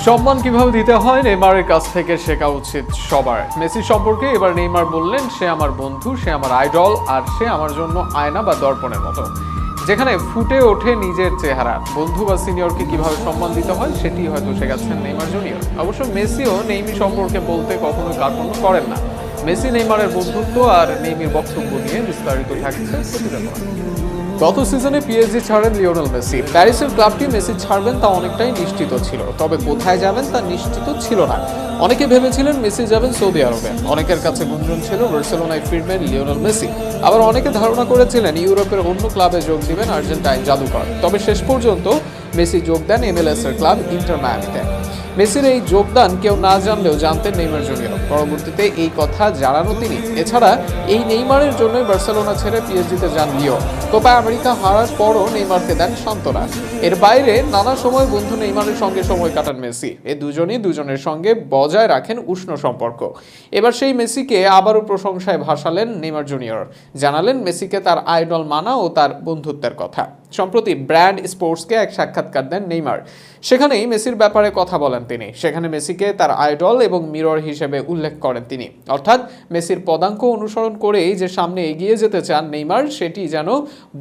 সম্মান কিভাবে দিতে হয় নেইমারের কাছ থেকে শেখা উচিত সবার। মেসি সম্পর্কে এবার নেইমার বললেন, সে আমার বন্ধু, সে আমার আইডল, আর সে আমার জন্য আয়না বা দর্পণের মতো, যেখানে ফুটে ওঠে নিজের চেহারা। বন্ধু বা সিনিয়রকে কিভাবে সম্মান দিতে হয় সেটি হয়তো শেখাচ্ছেন নেইমার জুনিয়র। অবশ্য মেসিও নেইমি সম্পর্কে বলতে কখনো কার্পণ্য করেন না। মেসি নেইমারের বন্ধুত্ব আর নেইমির বক্তব্য নিয়ে বিস্তারিত থাকছে প্রতিবেদনে। গত সিজনে পিএসজি ছাড়েন লিওনেল মেসি। প্যারিসের ক্লাবটি মেসি ছাড়বেন তা অনেকটাই নিশ্চিত ছিল, তবে কোথায় যাবেন তা নিশ্চিত ছিল না। অনেকে ভেবেছিলেন মেসি যাবেন সৌদি আরবে, অনেকের কাছে গুঞ্জন ছিল বার্সেলোনায় ফিরবেন লিওনেল মেসি, আবার অনেকে ধারণা করেছিলেন ইউরোপের অন্য ক্লাবে যোগ দিবেন আর্জেন্টাইন জাদুকর। তবে শেষ পর্যন্ত মেসি যোগ দেন MLS এর ক্লাব ইন্টার মায়ামিতে। মেসির এই যোগদান কেউ না জানলেও জানতেন নেইমার জুনিয়র। পরবর্তীতে এই কথা জানানো তিনি। এছাড়া এই নেইমারের জন্যই বার্সেলোনা ছেড়ে পিএসজিতে যান লিও। কোপা আমেরিকা হারার পরও নেইমারকে দেন সান্ত্বনা। এর বাইরে নানা সময় বন্ধু নেইমারের সঙ্গে সময় কাটান মেসি। এই দুজনই দুজনের সঙ্গে বজায় রাখেন উষ্ণ সম্পর্ক। এবার সেই মেসিকে আবারও প্রশংসায় ভাসালেন নেইমার জুনিয়র। জানালেন মেসিকে তার আইডল মানা ও তার বন্ধুত্বের কথা। সম্প্রতি ব্র্যান্ড স্পোর্টসকে এক সাক্ষাৎকার দেন নেইমার। সেখানেই মেসির ব্যাপারে কথা বলেন তিনি। সেখানে মেসিকে তার আইডল এবং মিরর হিসেবে উল্লেখ করেন তিনি। অর্থাৎ মেসির পদাঙ্ক অনুসরণ করেই যে সামনে এগিয়ে যেতে চান নেইমার, সেটি যেন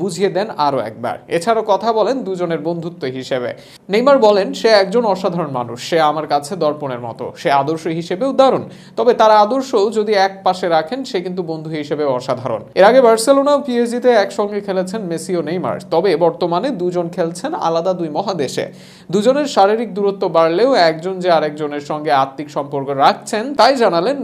বুঝিয়ে দেন আরও একবার। এছাড়াও কথা বলেন দুজনের বন্ধুত্ব হিসেবে। নেইমার বলেন, সে একজন অসাধারণ মানুষ, সে আমার কাছে দর্পণের মতো, সে আদর্শ হিসেবেও দারুণ। তবে তার আদর্শ যদি এক পাশে রাখেন, সে কিন্তু বন্ধু হিসেবে অসাধারণ। এর আগে বার্সেলোনা ও পিএসজিতে একসঙ্গে খেলেছেন মেসি ও নেইমার। তবে বর্তমানে দুজন খেলছেন আলাদা দুই মহাদেশে। দুজনের শারীরিক দূরত্ব বাড়লেও একজন যে আরেকজনের সঙ্গে আত্মিক সম্পর্ক রাখছেন তাই জানালেন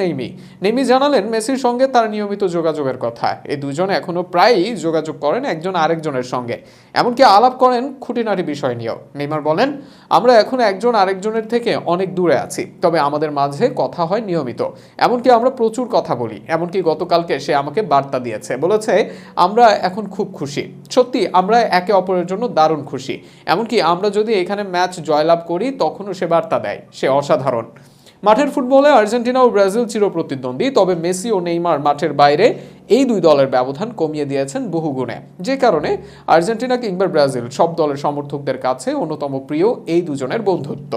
নেইমি জানালেন মেসির সঙ্গে তার নিয়মিত যোগাযোগের কথা। এই দুজন এখনো প্রায়ই যোগাযোগ করেন একজন আরেকজনের সঙ্গে, এমনকি আলাপ করেন খুঁটিনাটি বিষয় নিয়েও। নেইমার বলেন, আমরা এখন একজন আরেকজনের থেকে অনেক দূরে আছি, তবে আমাদের মাঝে কথা হয় নিয়মিত, এমনকি আমরা প্রচুর কথা বলি। এমনকি গতকালকে সে আমাকে বার্তা দিয়েছে, বলেছে আমরা এখন খুব খুশি, সত্যি আমরা একে অপরের জন্য দারুণ খুশি। এমনকি আমরা যদি এখানে ম্যাচ জয়লাভ করি তখনও সে বার্তা দেয়, সে অসাধারণ। মাঠের ফুটবলে আর্জেন্টিনা ও ব্রাজিল চিরপ্রতিদ্বন্দ্বী, তবে মেসি ও নেইমার মাঠের বাইরে এই দুই দলের ব্যবধান কমিয়ে দিয়েছেন বহুগুণে। যে কারণে আর্জেন্টিনা কিংবা ব্রাজিল সব দলের সমর্থকদের কাছে অন্যতম প্রিয় এই দুজনের বন্ধুত্ব।